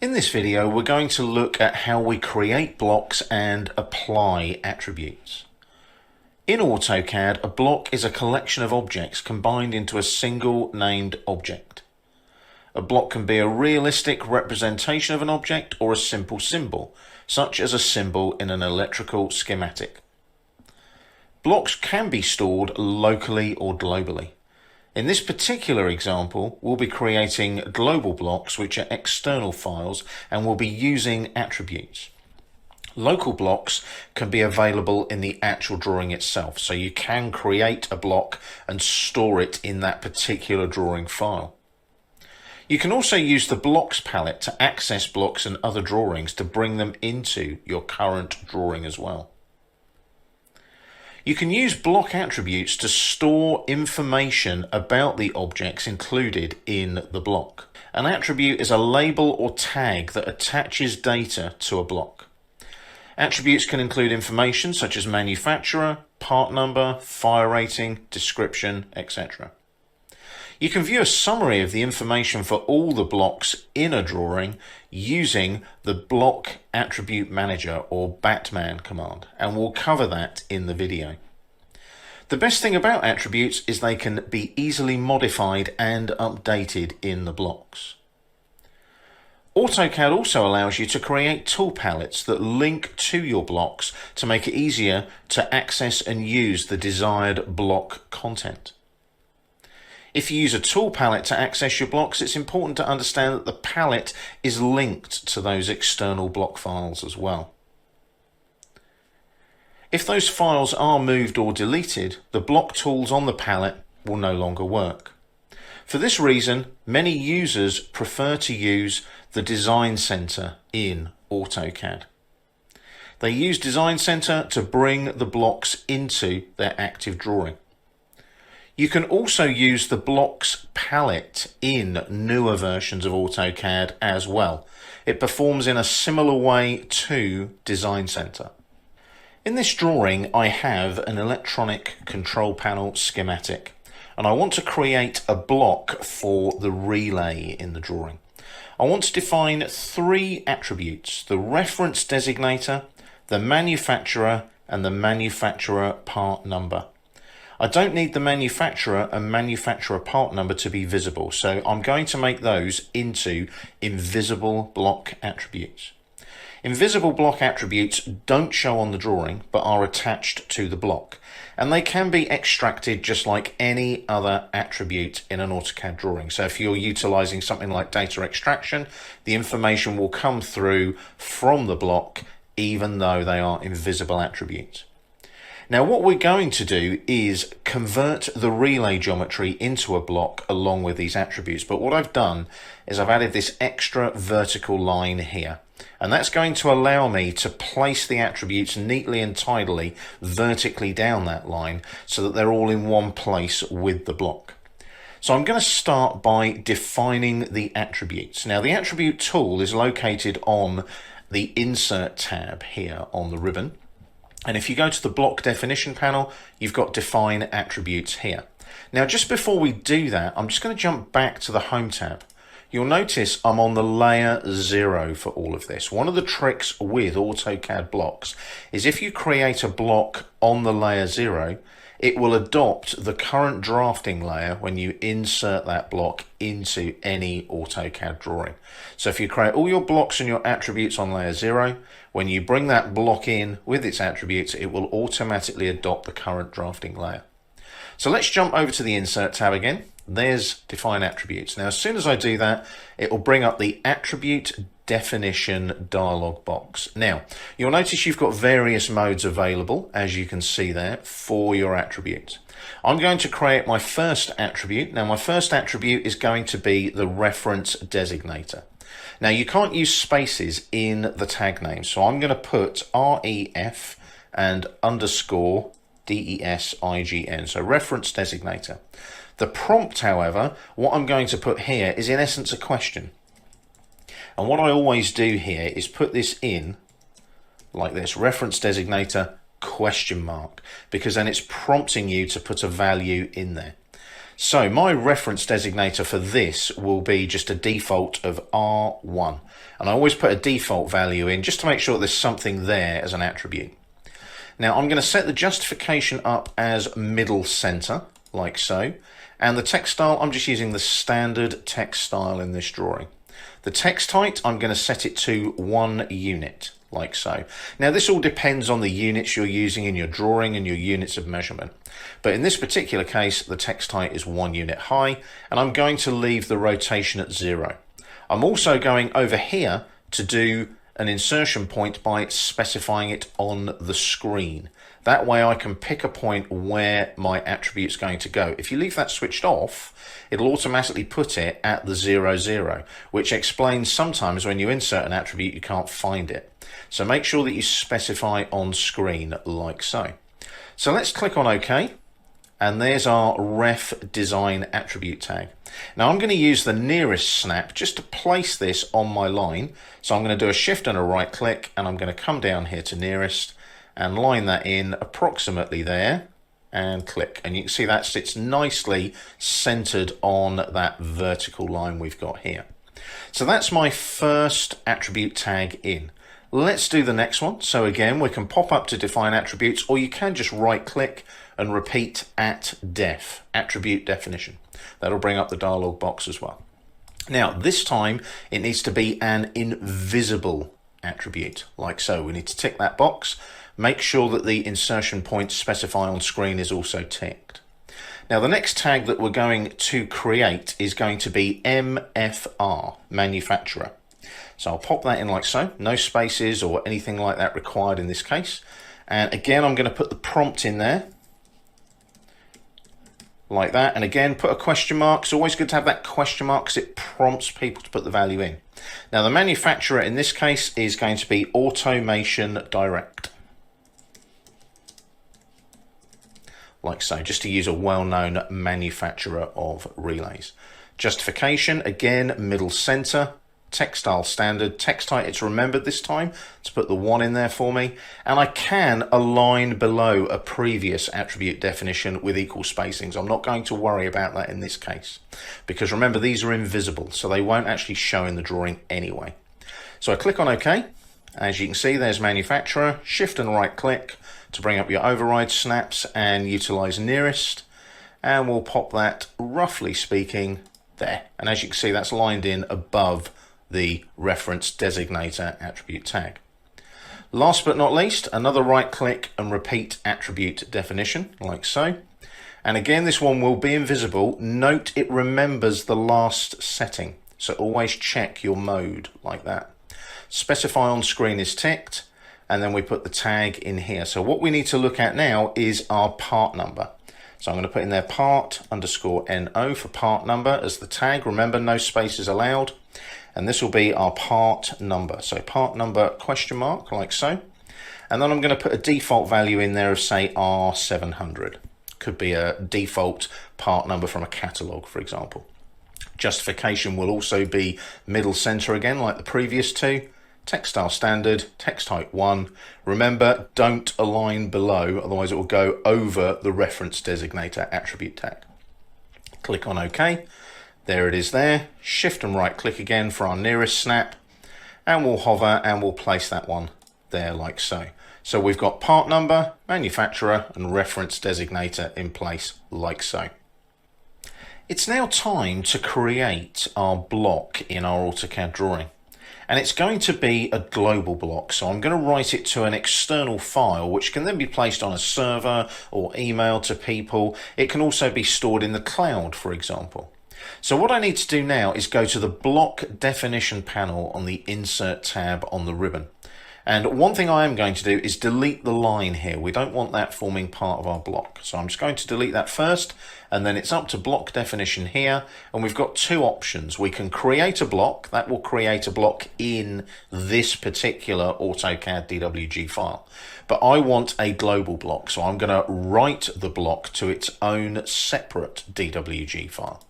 In this video, we're going to look at how we create blocks and apply attributes. In AutoCAD, a block is a collection of objects combined into a single named object. A block can be a realistic representation of an object or a simple symbol, such as a symbol in an electrical schematic. Blocks can be stored locally or globally. In this particular example, we'll be creating global blocks, which are external files, and we'll be using attributes. Local blocks can be available in the actual drawing itself, so you can create a block and store it in that particular drawing file. You can also use the blocks palette to access blocks and other drawings to bring them into your current drawing as well. You can use block attributes to store information about the objects included in the block. An attribute is a label or tag that attaches data to a block. Attributes can include information such as manufacturer, part number, fire rating, description, etc. You can view a summary of the information for all the blocks in a drawing using the Block Attribute Manager or Batman command, and we'll cover that in the video. The best thing about attributes is they can be easily modified and updated in the blocks. AutoCAD also allows you to create tool palettes that link to your blocks to make it easier to access and use the desired block content. If you use a tool palette to access your blocks, it's important to understand that the palette is linked to those external block files as well. If those files are moved or deleted, the block tools on the palette will no longer work. For this reason, many users prefer to use the Design Center in AutoCAD. They use Design Center to bring the blocks into their active drawing. You can also use the blocks palette in newer versions of AutoCAD as well. It performs in a similar way to Design Center. In this drawing, I have an electronic control panel schematic, and I want to create a block for the relay in the drawing. I want to define three attributes: the reference designator, the manufacturer, and the manufacturer part number. I don't need the manufacturer and manufacturer part number to be visible, so I'm going to make those into invisible block attributes. Invisible block attributes don't show on the drawing, but are attached to the block, and they can be extracted just like any other attribute in an AutoCAD drawing. So if you're utilizing something like data extraction, the information will come through from the block even though they are invisible attributes. Now what we're going to do is convert the relay geometry into a block along with these attributes, but what I've done is I've added this extra vertical line here, and that's going to allow me to place the attributes neatly and tidily vertically down that line so that they're all in one place with the block. So I'm going to start by defining the attributes. Now the attribute tool is located on the Insert tab here on the ribbon. And if you go to the block definition panel, you've got define attributes here. Now, just before we do that, I'm just going to jump back to the home tab. You'll notice I'm on the layer 0 for all of this. One of the tricks with AutoCAD blocks is if you create a block on the layer 0, it will adopt the current drafting layer when you insert that block into any AutoCAD drawing. So if you create all your blocks and your attributes on layer 0, when you bring that block in with its attributes, it will automatically adopt the current drafting layer. So let's jump over to the Insert tab again. There's Define Attributes. Now, as soon as I do that, it will bring up the Attribute Definition dialog box. Now, you'll notice you've got various modes available, as you can see there, for your attributes. I'm going to create my first attribute. Now, my first attribute is going to be the reference designator. Now, you can't use spaces in the tag name, so I'm going to put REF and underscore DESIGN, so reference designator. The prompt, however, what I'm going to put here is in essence a question. And what I always do here is put this in like this, reference designator question mark, because then it's prompting you to put a value in there. So my reference designator for this will be just a default of R1. And I always put a default value in just to make sure there's something there as an attribute. Now I'm going to set the justification up as middle center, like so. And the text style, I'm just using the standard text style in this drawing. The text height, I'm going to set it to 1 unit, like so. Now this all depends on the units you're using in your drawing and your units of measurement. But in this particular case, the text height is 1 unit high, and I'm going to leave the rotation at 0. I'm also going over here to do an insertion point by specifying it on the screen. That way I can pick a point where my attribute's going to go. If you leave that switched off, it'll automatically put it at the 0, 0, which explains sometimes when you insert an attribute you can't find it. So make sure that you specify on screen like so. So let's click on OK, and there's our ref design attribute tag. Now I'm going to use the nearest snap just to place this on my line. So I'm going to do a shift and a right click, and I'm going to come down here to nearest and line that in approximately there and click. And you can see that sits nicely centered on that vertical line we've got here. So that's my first attribute tag in. Let's do the next one. So again, we can pop up to define attributes, or you can just right click and repeat @def, attribute definition. That'll bring up the dialog box as well. Now this time it needs to be an invisible attribute, like so. We need to tick that box. Make sure that the insertion point specify on screen is also ticked. Now the next tag that we're going to create is going to be MFR, manufacturer. So I'll pop that in like so, no spaces or anything like that required in this case. And again, I'm going to put the prompt in there, like that. And again, put a question mark. It's always good to have that question mark because it prompts people to put the value in. Now the manufacturer in this case is going to be Automation Direct. Like so, just to use a well-known manufacturer of relays. Justification, again, middle center. Text style standard. Text height, it's remembered this time to put the 1 in there for me. And I can align below a previous attribute definition with equal spacings. I'm not going to worry about that in this case, because remember, these are invisible, so they won't actually show in the drawing anyway. So I click on OK. As you can see, there's manufacturer. Shift and right click to bring up your override snaps and utilize nearest. And we'll pop that, roughly speaking, there. And as you can see, that's lined in above the reference designator attribute tag. Last but not least, another right click and repeat attribute definition, like so. And again, this one will be invisible. Note it remembers the last setting, so always check your mode like that. Specify on screen is ticked, and then we put the tag in here. So what we need to look at now is our part number. So I'm going to put in there part_NO for part number as the tag. Remember, no spaces allowed. And this will be our part number. So part number question mark, like so. And then I'm going to put a default value in there of, say, R700. Could be a default part number from a catalog, for example. Justification will also be middle center again, like the previous two. Text style standard, text height 1. Remember, don't align below, otherwise it will go over the reference designator attribute tag. Click on OK. There it is there. Shift and right click again for our nearest snap, and we'll hover and we'll place that one there like so. So we've got part number, manufacturer, and reference designator in place like so. It's now time to create our block in our AutoCAD drawing. And it's going to be a global block, so I'm going to write it to an external file which can then be placed on a server or emailed to people. It can also be stored in the cloud, for example. So what I need to do now is go to the block definition panel on the insert tab on the ribbon. And one thing I am going to do is delete the line here. We don't want that forming part of our block. So I'm just going to delete that first, and then it's up to block definition here. And we've got two options. We can create a block. That will create a block in this particular AutoCAD DWG file. But I want a global block. So I'm going to write the block to its own separate DWG file.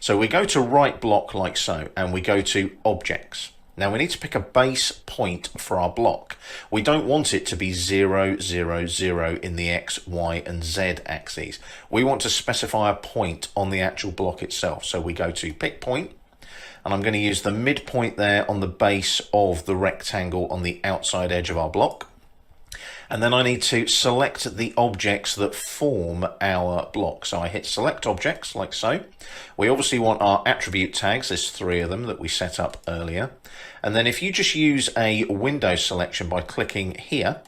So we go to write block like so, and we go to objects. Now we need to pick a base point for our block. We don't want it to be 0, 0, 0 in the X, Y and Z axes. We want to specify a point on the actual block itself. So we go to pick point, and I'm going to use the midpoint there on the base of the rectangle on the outside edge of our block. And then I need to select the objects that form our block. So I hit select objects like so. We obviously want our attribute tags. There's 3 of them that we set up earlier. And then if you just use a window selection by clicking here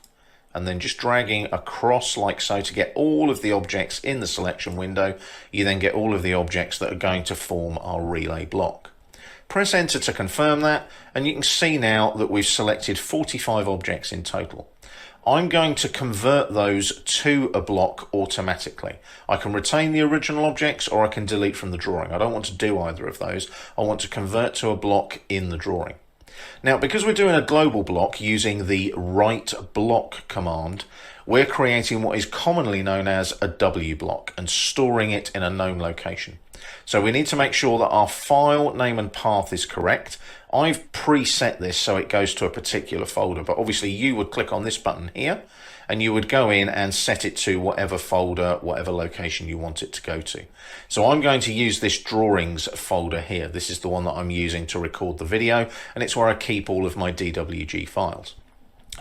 and then just dragging across like so to get all of the objects in the selection window, you then get all of the objects that are going to form our relay block. Press enter to confirm that, and you can see now that we've selected 45 objects in total. I'm going to convert those to a block automatically. I can retain the original objects or I can delete from the drawing. I don't want to do either of those. I want to convert to a block in the drawing. Now, because we're doing a global block using the write block command, we're creating what is commonly known as a W block and storing it in a known location. So we need to make sure that our file name and path is correct. I've preset this so it goes to a particular folder, but obviously you would click on this button here and you would go in and set it to whatever folder, whatever location you want it to go to. So I'm going to use this drawings folder here. This is the one that I'm using to record the video, and it's where I keep all of my DWG files.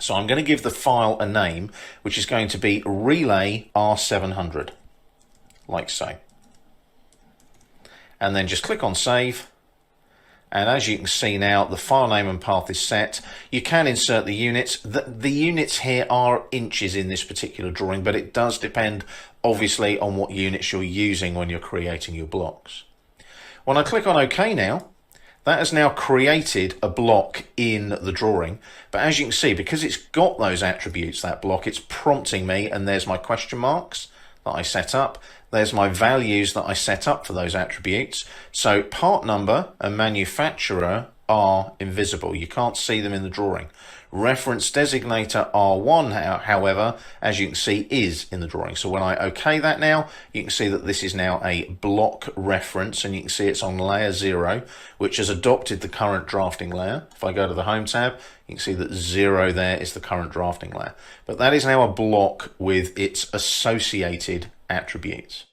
So I'm going to give the file a name, which is going to be relay R700, like so. And then just click on save. And as you can see now, the file name and path is set. You can insert the units. The units here are inches in this particular drawing, but it does depend obviously on what units you're using when you're creating your blocks. When I click on OK now, that has now created a block in the drawing. But as you can see, because it's got those attributes, that block, it's prompting me, and there's my question marks that I set up. There's my values that I set up for those attributes. So part number and manufacturer are invisible. You can't see them in the drawing. Reference designator R1, however, as you can see, is in the drawing. So when I OK that now, you can see that this is now a block reference, and you can see it's on layer 0, which has adopted the current drafting layer. If I go to the Home tab, you can see that 0 there is the current drafting layer. But that is now a block with its associated attributes.